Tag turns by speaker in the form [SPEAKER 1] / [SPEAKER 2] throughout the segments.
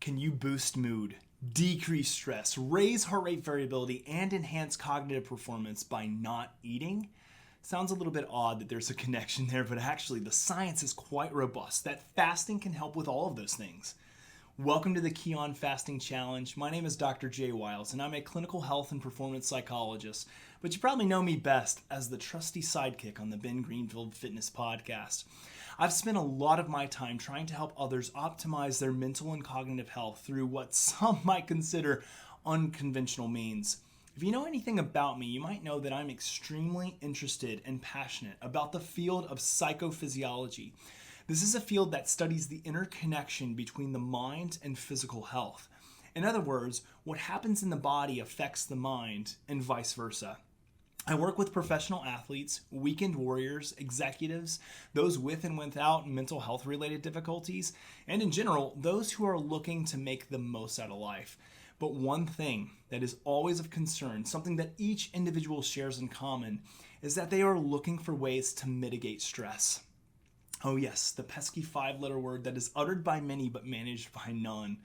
[SPEAKER 1] Can you boost mood, decrease stress, raise heart rate variability, and enhance cognitive performance by not eating? Sounds a little bit odd that there's a connection there, but actually the science is quite robust that fasting can help with all of those things. Welcome to the Keon Fasting Challenge. My name is Dr. J. Wiles, and I'm a clinical health and performance psychologist, but you probably know me best as the trusty sidekick on the Ben Greenfield Fitness Podcast. I've spent a lot of my time trying to help others optimize their mental and cognitive health through what some might consider unconventional means. If you know anything about me, you might know that I'm extremely interested and passionate about the field of psychophysiology. This is a field that studies the interconnection between the mind and physical health. In other words, what happens in the body affects the mind and vice versa. I work with professional athletes, weekend warriors, executives, those with and without mental health related difficulties, and in general, those who are looking to make the most out of life. But one thing that is always of concern, something that each individual shares in common, is that they are looking for ways to mitigate stress. Oh yes, the pesky 5-letter word that is uttered by many but managed by none.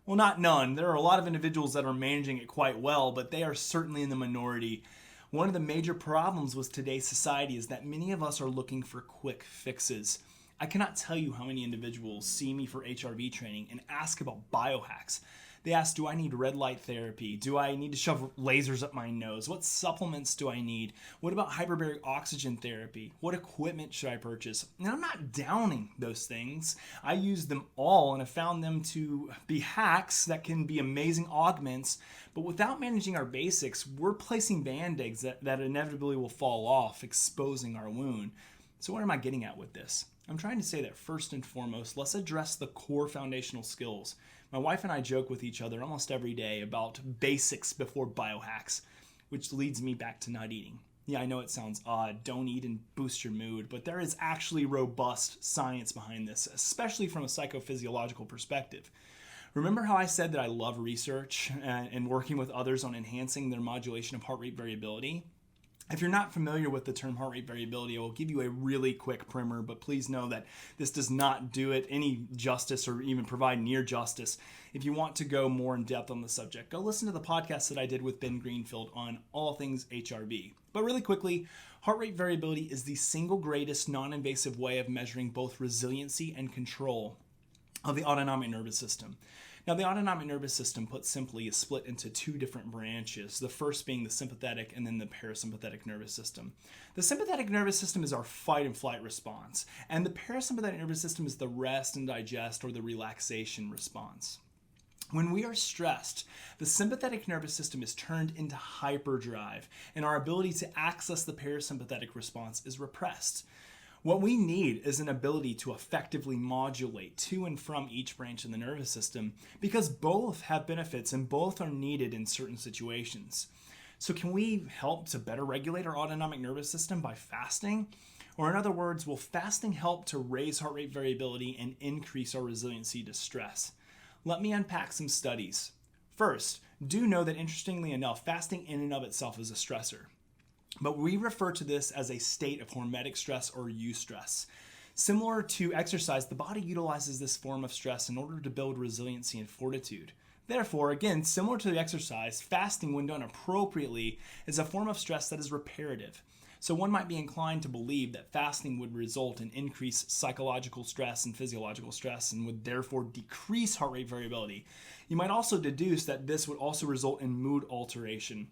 [SPEAKER 1] Well, not none. There are a lot of individuals that are managing it quite well, but they are certainly in the minority. One of the major problems with today's society is that many of us are looking for quick fixes. I cannot tell you how many individuals see me for HRV training and ask about biohacks. They ask, do I need red light therapy? Do I need to shove lasers up my nose? What supplements do I need? What about hyperbaric oxygen therapy? What equipment should I purchase? And I'm not downing those things. I use them all and have found them to be hacks that can be amazing augments. But without managing our basics, we're placing band-aids that inevitably will fall off, exposing our wound. So what am I getting at with this? I'm trying to say that first and foremost, let's address the core foundational skills. My wife and I joke with each other almost every day about basics before biohacks, which leads me back to not eating. Yeah, I know it sounds odd, don't eat and boost your mood, but there is actually robust science behind this, especially from a psychophysiological perspective. Remember how I said that I love research and working with others on enhancing their modulation of heart rate variability? If you're not familiar with the term heart rate variability, I will give you a really quick primer, but please know that this does not do it any justice or even provide near justice. If you want to go more in depth on the subject, go listen to the podcast that I did with Ben Greenfield on all things HRV. But really quickly, heart rate variability is the single greatest non-invasive way of measuring both resiliency and control of the autonomic nervous system. Now, the autonomic nervous system, put simply, is split into two different branches, the first being the sympathetic and then the parasympathetic nervous system. The sympathetic nervous system is our fight and flight response, and the parasympathetic nervous system is the rest and digest or the relaxation response. When we are stressed, the sympathetic nervous system is turned into hyperdrive, and our ability to access the parasympathetic response is repressed. What we need is an ability to effectively modulate to and from each branch of the nervous system because both have benefits and both are needed in certain situations. So can we help to better regulate our autonomic nervous system by fasting? Or in other words, will fasting help to raise heart rate variability and increase our resiliency to stress? Let me unpack some studies. First, do know that interestingly enough, fasting in and of itself is a stressor. But we refer to this as a state of hormetic stress or eustress. Similar to exercise, the body utilizes this form of stress in order to build resiliency and fortitude. Therefore, again, similar to the exercise, fasting when done appropriately is a form of stress that is reparative. So one might be inclined to believe that fasting would result in increased psychological stress and physiological stress and would therefore decrease heart rate variability. You might also deduce that this would also result in mood alteration.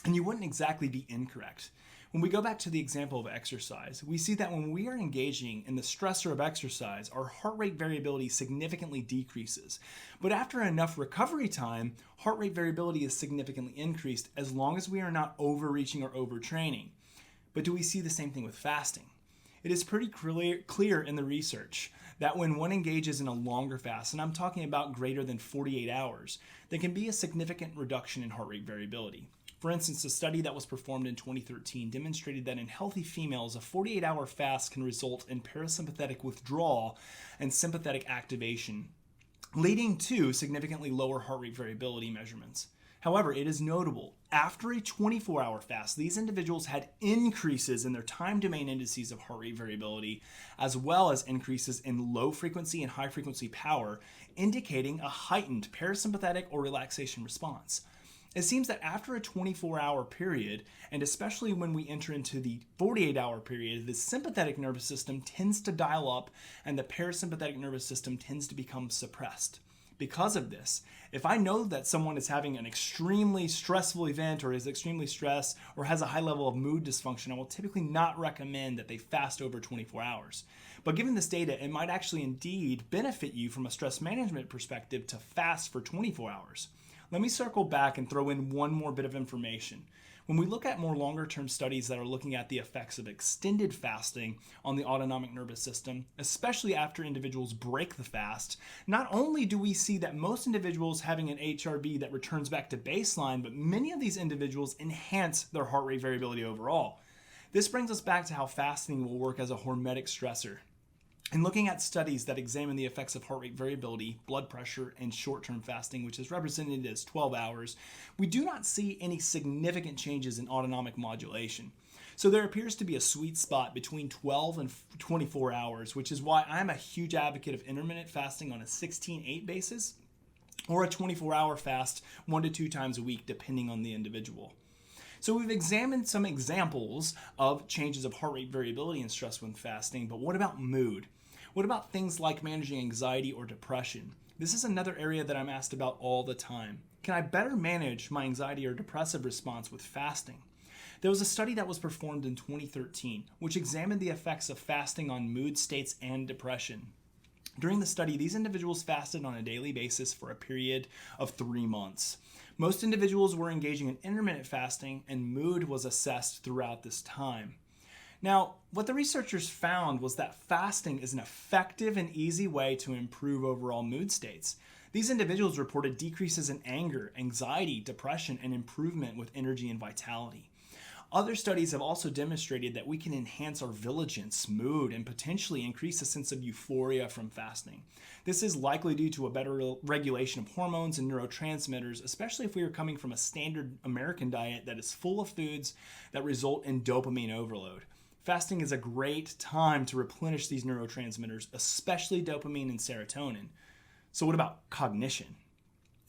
[SPEAKER 1] And you wouldn't exactly be incorrect. When we go back to the example of exercise, we see that when we are engaging in the stressor of exercise, our heart rate variability significantly decreases. But after enough recovery time, heart rate variability is significantly increased as long as we are not overreaching or overtraining. But do we see the same thing with fasting? It is pretty clear in the research that when one engages in a longer fast, and I'm talking about greater than 48 hours, there can be a significant reduction in heart rate variability. For instance, a study that was performed in 2013 demonstrated that in healthy females, a 48-hour fast can result in parasympathetic withdrawal and sympathetic activation, leading to significantly lower heart rate variability measurements. However, it is notable, after a 24-hour fast, these individuals had increases in their time domain indices of heart rate variability, as well as increases in low frequency and high frequency power, indicating a heightened parasympathetic or relaxation response. It seems that after a 24-hour period, and especially when we enter into the 48-hour period, the sympathetic nervous system tends to dial up and the parasympathetic nervous system tends to become suppressed. Because of this, if I know that someone is having an extremely stressful event or is extremely stressed or has a high level of mood dysfunction, I will typically not recommend that they fast over 24 hours. But given this data, it might actually indeed benefit you from a stress management perspective to fast for 24 hours. Let me circle back and throw in one more bit of information. When we look at more longer-term studies that are looking at the effects of extended fasting on the autonomic nervous system, especially after individuals break the fast, not only do we see that most individuals having an HRV that returns back to baseline, but many of these individuals enhance their heart rate variability overall. This brings us back to how fasting will work as a hormetic stressor. In looking at studies that examine the effects of heart rate variability, blood pressure, and short-term fasting, which is represented as 12 hours, we do not see any significant changes in autonomic modulation. So there appears to be a sweet spot between 12 and 24 hours, which is why I'm a huge advocate of intermittent fasting on a 16-8 basis, or a 24-hour fast 1 to 2 times a week, depending on the individual. So we've examined some examples of changes of heart rate variability and stress when fasting, but what about mood? What about things like managing anxiety or depression? This is another area that I'm asked about all the time. Can I better manage my anxiety or depressive response with fasting? There was a study that was performed in 2013, which examined the effects of fasting on mood states and depression. During the study, these individuals fasted on a daily basis for a period of 3 months. Most individuals were engaging in intermittent fasting, and mood was assessed throughout this time. Now, what the researchers found was that fasting is an effective and easy way to improve overall mood states. These individuals reported decreases in anger, anxiety, depression, and improvement with energy and vitality. Other studies have also demonstrated that we can enhance our vigilance, mood, and potentially increase a sense of euphoria from fasting. This is likely due to a better regulation of hormones and neurotransmitters, especially if we are coming from a standard American diet that is full of foods that result in dopamine overload. Fasting is a great time to replenish these neurotransmitters, especially dopamine and serotonin. So what about cognition?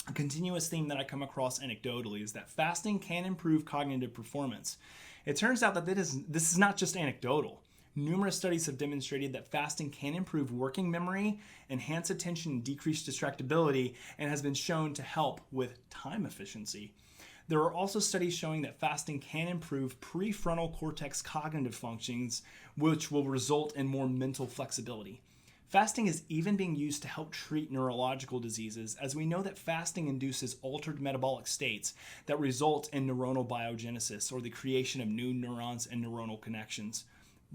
[SPEAKER 1] A continuous theme that I come across anecdotally is that fasting can improve cognitive performance. It turns out that this is not just anecdotal. Numerous studies have demonstrated that fasting can improve working memory, enhance attention, and decrease distractibility, and has been shown to help with time efficiency. There are also studies showing that fasting can improve prefrontal cortex cognitive functions, which will result in more mental flexibility. Fasting is even being used to help treat neurological diseases, as we know that fasting induces altered metabolic states that result in neuronal biogenesis, or the creation of new neurons and neuronal connections.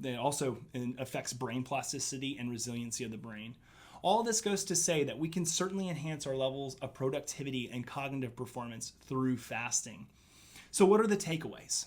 [SPEAKER 1] It also affects brain plasticity and resiliency of the brain. All this goes to say that we can certainly enhance our levels of productivity and cognitive performance through fasting. So what are the takeaways?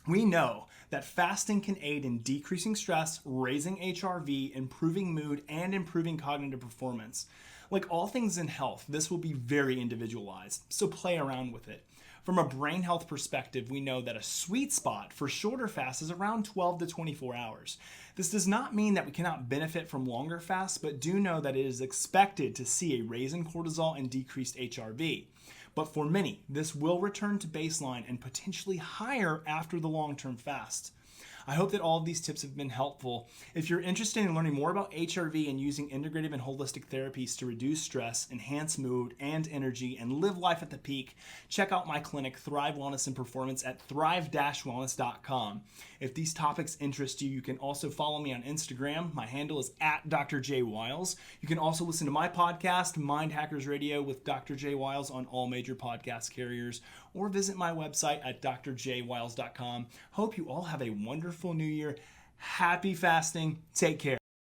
[SPEAKER 1] We know that fasting can aid in decreasing stress, raising HRV, improving mood, and improving cognitive performance. Like all things in health, this will be very individualized, so play around with it. From a brain health perspective, we know that a sweet spot for shorter fasts is around 12 to 24 hours. This does not mean that we cannot benefit from longer fasts, but do know that it is expected to see a raise in cortisol and decreased HRV. But for many, this will return to baseline and potentially higher after the long-term fast. I hope that all of these tips have been helpful. If you're interested in learning more about HRV and using integrative and holistic therapies to reduce stress, enhance mood and energy, and live life at the peak, check out my clinic, Thrive Wellness and Performance, at thrive-wellness.com. If these topics interest you, you can also follow me on Instagram. My handle is @Dr. J. Wiles. You can also listen to my podcast, Mind Hackers Radio with Dr. J. Wiles, on all major podcast carriers, or visit my website at drjwiles.com. Hope you all have a wonderful new year. Happy fasting. Take care.